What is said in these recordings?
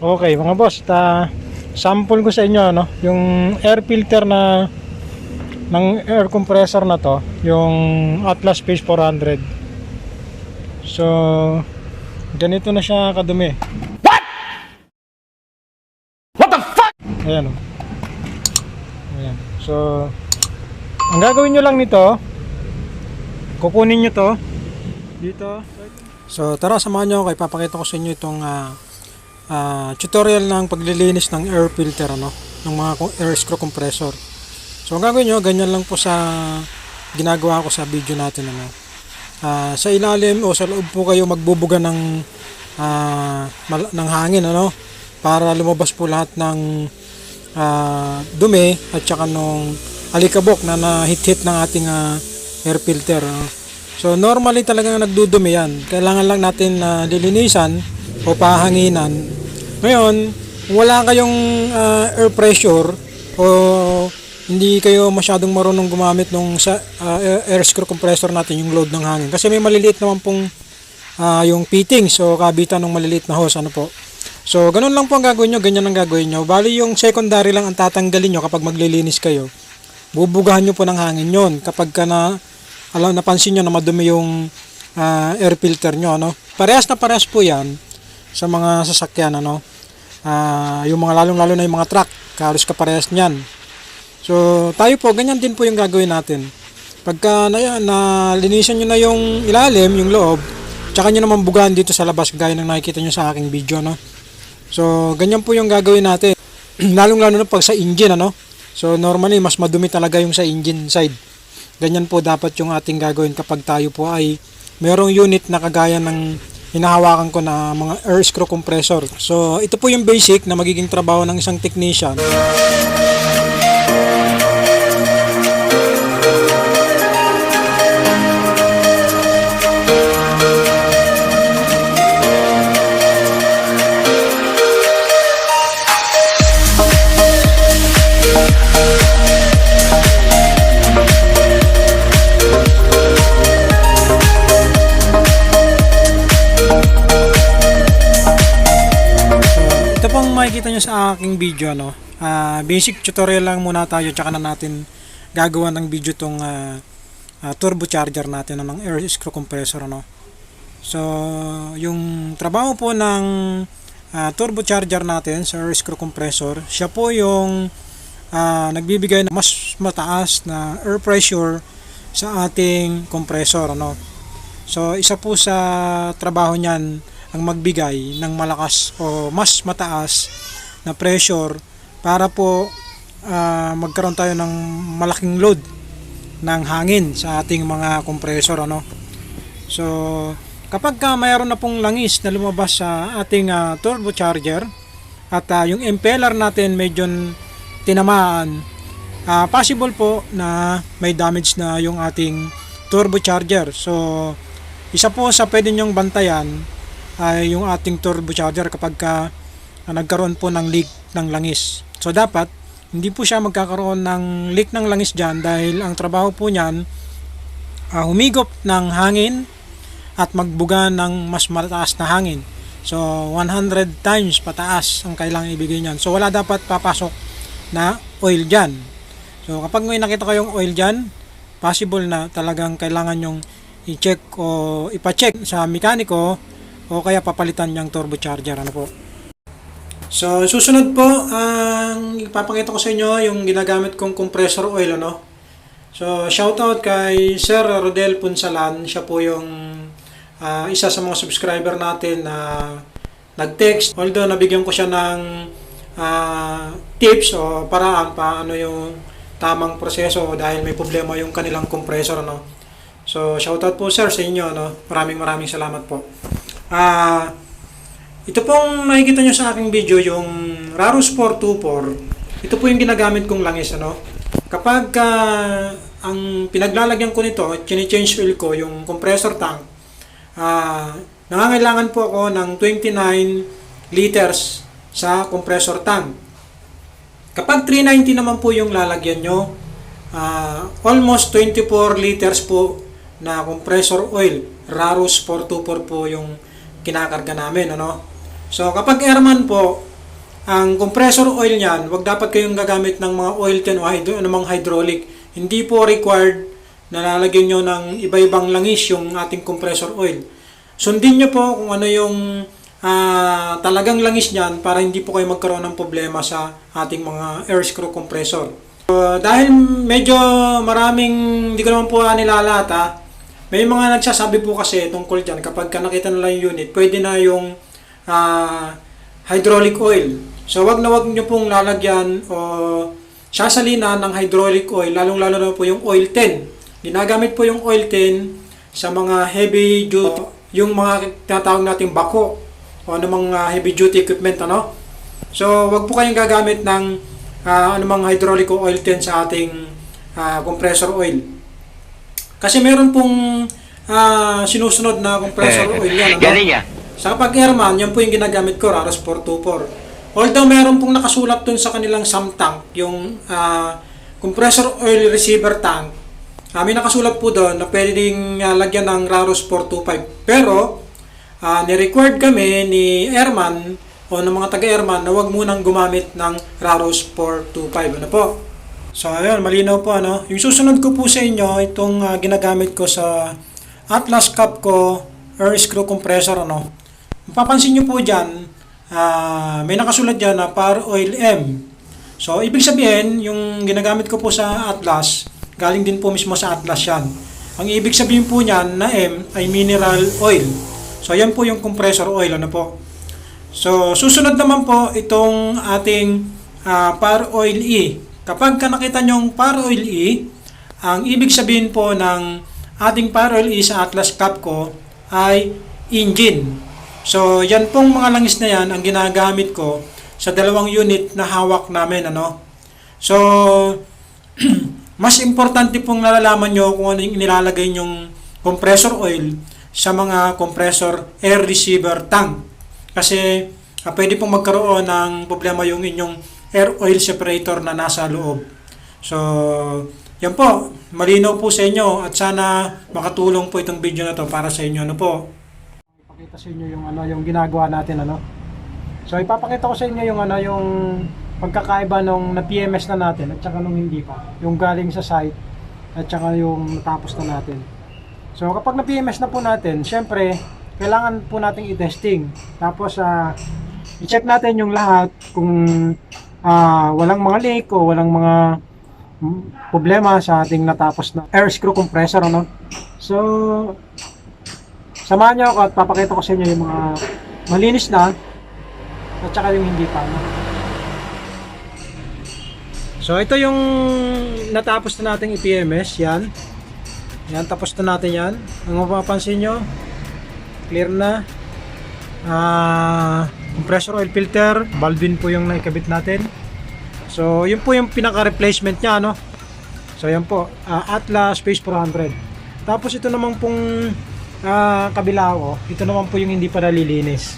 Okay, mga boss, sample ko sa inyo no, yung air filter ng air compressor na to, yung Atlas Phase 400. So, ganito na siya kadumi. What the fuck? Ayan oh. Ayan. So, ang gagawin nyo lang nito, kukunin nyo to dito. So, tara samahan nyo ako, ipapakita ko sa inyo itong tutorial ng paglilinis ng air filter ng mga air screw compressor. So ang gagawin nyo, ganyan lang po sa ginagawa ko sa video natin sa ilalim o sa loob po kayo magbubuga ng hangin para lumabas po lahat ng dumi at saka nung alikabok na nahit-hit ng ating air filter. So normally talagang nagdudumi yan. Kailangan lang natin lilinisan o pahanginan. Ngayon, wala kayong air pressure o hindi kayo masyadong marunong gumamit ng air screw compressor natin, yung load ng hangin. Kasi may maliliit naman pong yung fittings o kabitan ng maliliit na hose. So, ganun lang po ang gagawin nyo, ganyan ang gagawin nyo. Bali yung secondary lang ang tatanggalin nyo kapag maglilinis kayo. Bubugahan nyo po ng hangin yon kapag napansin nyo na madumi yung air filter nyo. Parehas na parehas po yan sa mga sasakyan yung mga lalong-lalo na yung mga truck, halos kaparehas niyan. So tayo po ganyan din po yung gagawin natin. Pagka nalinisan niyo na yung ilalim, yung loob, tsaka niyo naman bugahan dito sa labas gaya ng nakikita niyo sa aking video So ganyan po yung gagawin natin. Lalong-lalo na pag sa engine So normally mas madumi talaga yung sa engine side. Ganyan po dapat yung ating gagawin kapag tayo po ay mayroong unit na kagaya ng hinahawakan ko na mga air screw compressor. So ito po yung basic na magiging trabaho ng isang technician. Makikita nyo sa aking video basic tutorial lang muna tayo, tsaka na natin gagawa ng video tong turbocharger natin ng air screw compressor So yung trabaho po ng turbocharger natin sa air screw compressor, siya po yung nagbibigay ng mas mataas na air pressure sa ating compressor So isa po sa trabaho niyan ang magbigay ng malakas o mas mataas na pressure para po magkaroon tayo ng malaking load ng hangin sa ating mga compressor So kapag mayroon na pong langis na lumabas sa ating turbocharger at yung impeller natin medyo tinamaan, possible po na may damage na yung ating turbocharger. So isa po sa pwede nyong bantayan ay yung ating turbocharger kapag nagkaroon po ng leak ng langis. So dapat hindi po siya magkakaroon ng leak ng langis dyan, dahil ang trabaho po niyan humigop ng hangin at magbuga ng mas mataas na hangin. So 100 times pataas ang kailangan ibigay niyan. So wala dapat papasok na oil dyan. So kapag may nakita kayong oil dyan, possible na talagang kailangan yung i-check o ipa-check sa mekaniko o kaya papalitan niyang turbocharger po. So susunod po ang ipapakita ko sa inyo yung ginagamit kong compressor oil So shoutout kay Sir Rodel Punsalan. Siya po yung isa sa mga subscriber natin na nag-text. Although nabigyan ko siya ng tips o paraan paano yung tamang proseso dahil may problema yung kanilang compressor So shoutout po sir sa inyo Maraming salamat po. Ito pong nakikita nyo sa aking video, yung Rarus 424. Ito po yung ginagamit kong langis kapag ang pinaglalagyan ko nito, chine-change oil ko yung compressor tank, nangangailangan po ako ng 29 liters sa compressor tank. Kapag 390 naman po yung lalagyan nyo, almost 24 liters po na compressor oil, Rarus 424 po yung kinakarga namin So kapag airman po, ang compressor oil niyan, wag dapat kayong gagamit ng mga oil tin o anumang hydraulic. Hindi po required na lalagyan nyo ng iba-ibang langis yung ating compressor oil. Sundin nyo po kung ano yung talagang langis niyan para hindi po kayo magkaroon ng problema sa ating mga air screw compressor. Dahil medyo maraming, hindi ko naman po nilalata, may mga nagsasabi po kasi tungkol dyan, kapag nakita nila yung unit, pwede na yung hydraulic oil. So wag na wag nyo pong lalagyan o sasalinan ng hydraulic oil, lalong-lalo na po yung oil tin. Ginagamit po yung oil tin sa mga heavy duty, yung mga tinatawag nating bako o anumang heavy duty equipment, ano? So wag po kayong gagamit ng anumang hydraulic oil tin sa ating compressor oil. Kasi meron pong sinusunod na compressor oil yan, ano? Sa pag-airman, yan po yung ginagamit ko, Raros 424. Although meron pong nakasulat dun sa kanilang SAM tank, yung compressor oil receiver tank, may nakasulat po doon na pwede ding lagyan ng Raros 425. Pero, ni-required kami ni airman o ng mga taga-airman na wag munang gumamit ng Raros 425. Ano po? So, ayun, malinaw po, ano? Yung susunod ko po sa inyo, itong ginagamit ko sa Atlas Capco air screw compressor, ano? Mapapansin nyo po dyan, may nakasulat dyan na Par Oil M. So, ibig sabihin, yung ginagamit ko po sa Atlas, galing din po mismo sa Atlas yan. Ang ibig sabihin po niyan na M ay mineral oil. So, yan po yung compressor oil, ano po? So, susunod naman po itong ating Par Oil E. Kapag nakita nyo yung Par Oil E, ang ibig sabihin po ng ating Par Oil E sa Atlas Capco ay engine. So, yan pong mga langis na yan ang ginagamit ko sa dalawang unit na hawak namin, ano? So, mas importante pong nalalaman nyo kung ano yung nilalagay nyong compressor oil sa mga compressor air receiver tank. Kasi, pwede pong magkaroon ng problema yung inyong air oil separator na nasa loob. So, yan po. Malinaw po sa inyo at sana makatulong po itong video na to para sa inyo, ano po? Ipakita sa inyo yung yung ginagawa natin, ano. So ipapakita ko sa inyo yung yung pagkakaiba nung na PMS na natin at saka nung hindi pa. Yung galing sa site at saka yung natapos na natin. So kapag na PMS na po natin, syempre kailangan po nating i-testing. Tapos i-check natin yung lahat kung walang mga leak o walang mga problema sa ating natapos na air screw compressor, ano. So samahan nyo ako at papakita ko sa inyo yung mga malinis na at saka yung hindi pa, no? So ito yung natapos na nating i-PMS, yan. Yan, tapos na natin yan. Ang mapapansin nyo, clear na. Compressor oil filter, valve din po yung naikabit natin. So yun po yung pinaka-replacement nya, no? So yan po, Atlas Space 400. Tapos ito naman pong kabila ko, ito naman po yung hindi pa nalilinis.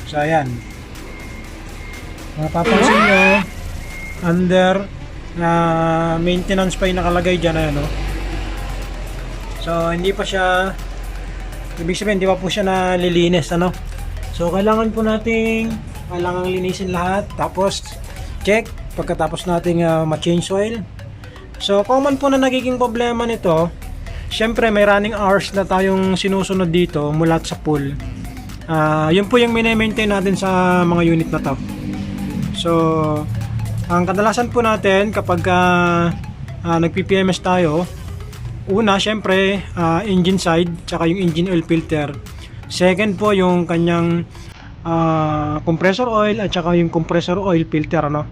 So ayan, mapapansin nyo under maintenance pa yung nakalagay dyan, ano. So hindi pa siya, ibig sabihin hindi pa po siya nalilinis, ano. So kailangan linisin lahat, tapos check pagkatapos nating ma-change oil. So common po na nagiging problema nito, syempre may running hours na tayong sinusunod dito mula sa pool. Yun po yung mini-maintain natin sa mga unit na to. So ang kadalasan po natin kapag nagpi-PMS tayo, una syempre engine side tsaka yung engine oil filter. Second po yung kanyang compressor oil at tsaka yung compressor oil filter, ano.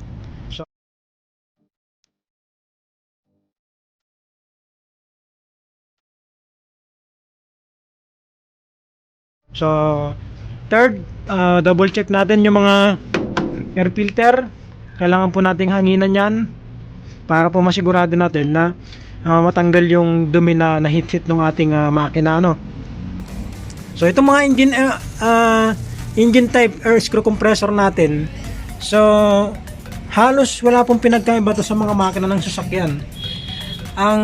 So third, double check natin yung mga air filter. Kailangan po nating hanginan yan para po masigurado natin na matanggal yung dumi na hit-hit ng ating makina, ano. So itong mga engine type air screw compressor natin, so halos wala pong pinagkaiba to sa mga makina ng sasakyan. Ang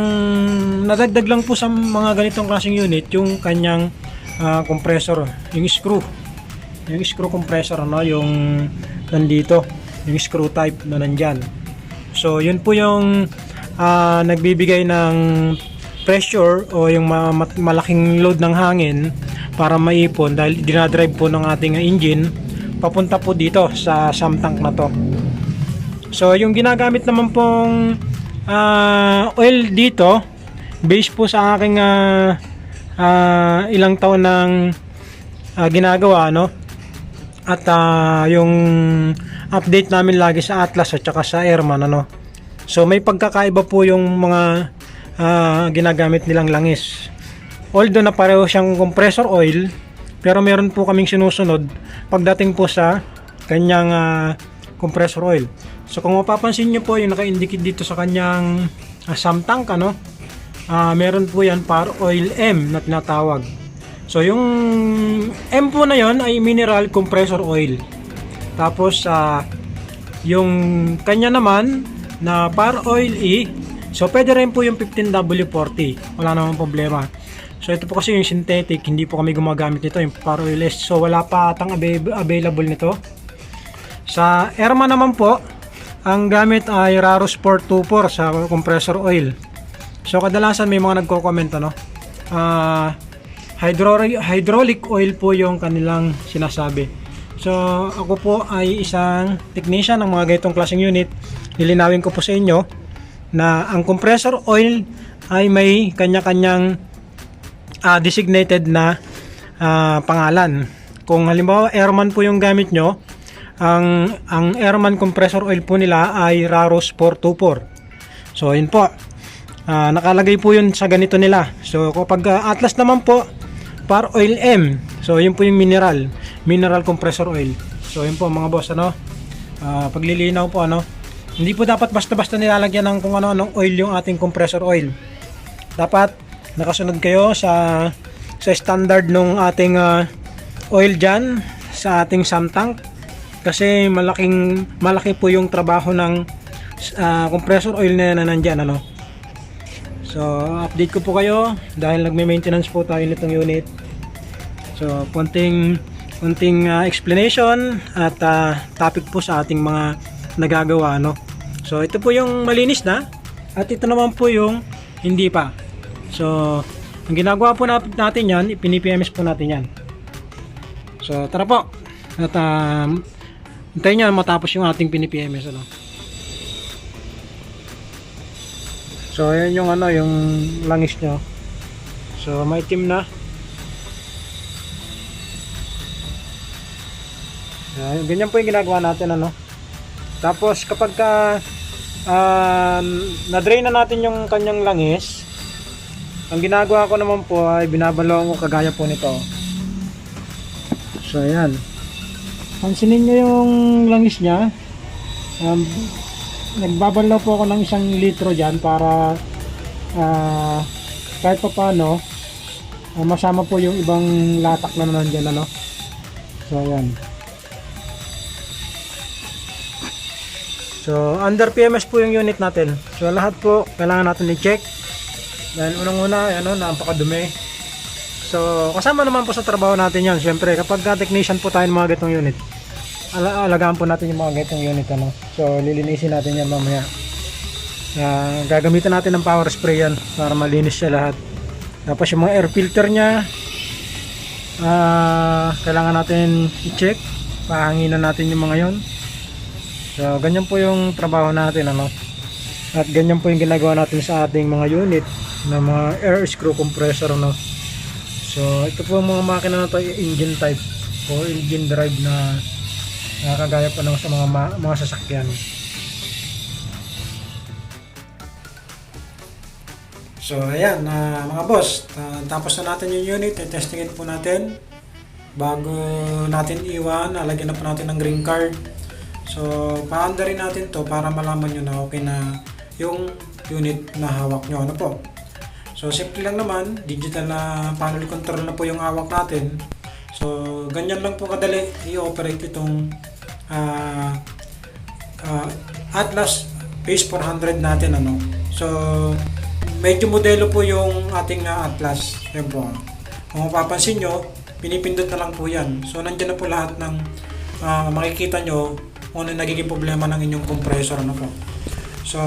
nadagdag lang po sa mga ganitong klaseng unit yung kanyang compressor, yung screw. yung screw compressor, ano, yung nandito, yung screw type na nandyan. So yun po yung nagbibigay ng pressure o yung malaking load ng hangin para maipon dahil dinadrive po ng ating engine papunta po dito sa sump tank na to. So yung ginagamit naman pong oil dito based po sa aking ilang taon ng ginagawa, no? At yung update namin lagi sa Atlas at saka sa Airman, ano. So may pagkakaiba po yung mga ginagamit nilang langis. Although na pareho siyang compressor oil, pero meron po kaming sinusunod pagdating po sa kanyang compressor oil. So kung mapapansin nyo po yung naka-indicate dito sa kanyang sump tank, ano, meron po yan par oil M na tinatawag. So yung M po na yon ay mineral compressor oil. Tapos yung kanya naman na par oil E, so pwede rin po yung 15W40, wala namang problema. So ito po kasi yung synthetic, hindi po kami gumagamit nito, yung par oil S. So wala pa atang available nito. Sa Airman naman po, ang gamit ay Raro Sport 24 sa compressor oil. So kadalasan may mga nagko-comment, ano, hydraulic oil po yung kanilang sinasabi. So ako po ay isang technician ng mga ganitong klaseng unit. Lilinawin ko po sa inyo na ang compressor oil ay may kanya-kanyang designated na pangalan. Kung halimbawa Airman po yung gamit nyo, ang Airman compressor oil po nila ay Raro Sport 24. So yun po, nakalagay po yun sa ganito nila. So kapag Atlas naman po, par oil M, so yun po yung mineral compressor oil. So yun po mga boss, ano, paglilinaw po, ano, hindi po dapat basta-basta nilalagyan ng kung ano-anong oil yung ating compressor oil. Dapat nakasunod kayo sa standard nung ating oil dyan sa ating sump tank, kasi malaki po yung trabaho ng compressor oil na nandyan, ano. So update ko po kayo dahil nagme-maintenance po tayo nitong unit. So konting explanation at topic po sa ating mga nagagawa, no. So ito po yung malinis na at ito naman po yung hindi pa. So ang ginagawa po natin yan, ipini-PMS po natin yan. So tara po at hintayin nyo matapos yung ating pini-PMS, ano. So ayan yung ano, yung langis nyo. So maitim na. Ganyan po yung ginagawa natin, ano. Tapos kapag na-drain na natin yung kanyang langis, ang ginagawa ko naman po ay binabalong ko kagaya po nito. So ayan, pansinin nyo yung langis nya. Nagbabalaw po ako ng 1 litro dyan para kahit pa paano masama po yung ibang latak na nandyan, ano. So ayan. So under PMS po yung unit natin. So lahat po kailangan natin i-check dahil unang-una, ano, napakadumi. So kasama naman po sa trabaho natin yan. Siyempre kapag technician po tayo ng mga ganitong unit, alagaan po natin yung mga ganitong unit, ano. So lilinisin natin yan mamaya. Gagamitan natin ng power spray yan para malinis siya lahat. Tapos yung mga air filter nya, kailangan natin i-check, pahanginan natin yung mga yon. So ganyan po yung trabaho natin, ano. At ganyan po yung ginagawa natin sa ating mga unit na mga air screw compressor, ano. So ito po mga makina na to, engine type o engine drive na kagaya pa naman sa mga sasakyan. So ayan, mga boss, tapos na natin yung unit, testingin po natin bago natin iwan. Lalagyan na po natin ng green card. So paanda rin natin to para malaman nyo na okay na yung unit na hawak nyo, ano po. So simple lang naman, digital na panel control na po yung hawak natin. So ganyan lang po kadali i-operate itong Atlas Base 400 natin, ano. So medyo modelo po yung ating Atlas. Yan po. Kung mapapansin nyo, pinipindot na lang po yan. So nandiyan na po lahat ng makikita nyo kung ano nagiging problema ng inyong compressor. Ano po. So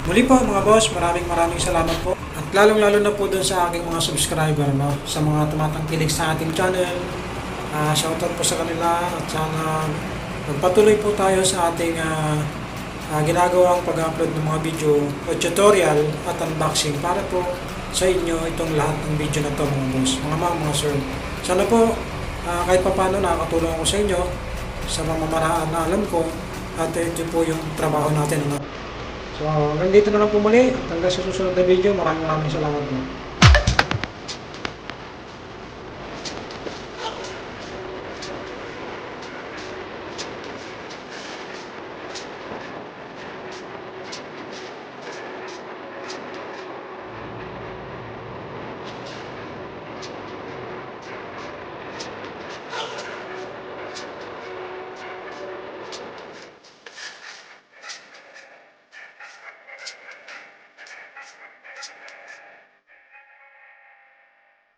muli po mga boss, maraming salamat po. At lalong lalo na po dun sa aking mga subscriber, no? Sa mga tumatangkilik sa ating channel. Shoutout po sa kanila at sana magpatuloy po tayo sa ating ginagawang pag-upload ng mga video o tutorial at unboxing para po sa inyo itong lahat ng video na to mga boss, mga ma'am, mga sir. Sana po kahit pa paano nakakatulong ako sa inyo sa mga mamaraan na alam ko at ito po yung trabaho natin. Ano? So hanggang dito na lang po muli. Hanggang sa susunod na video. Maraming salamat po.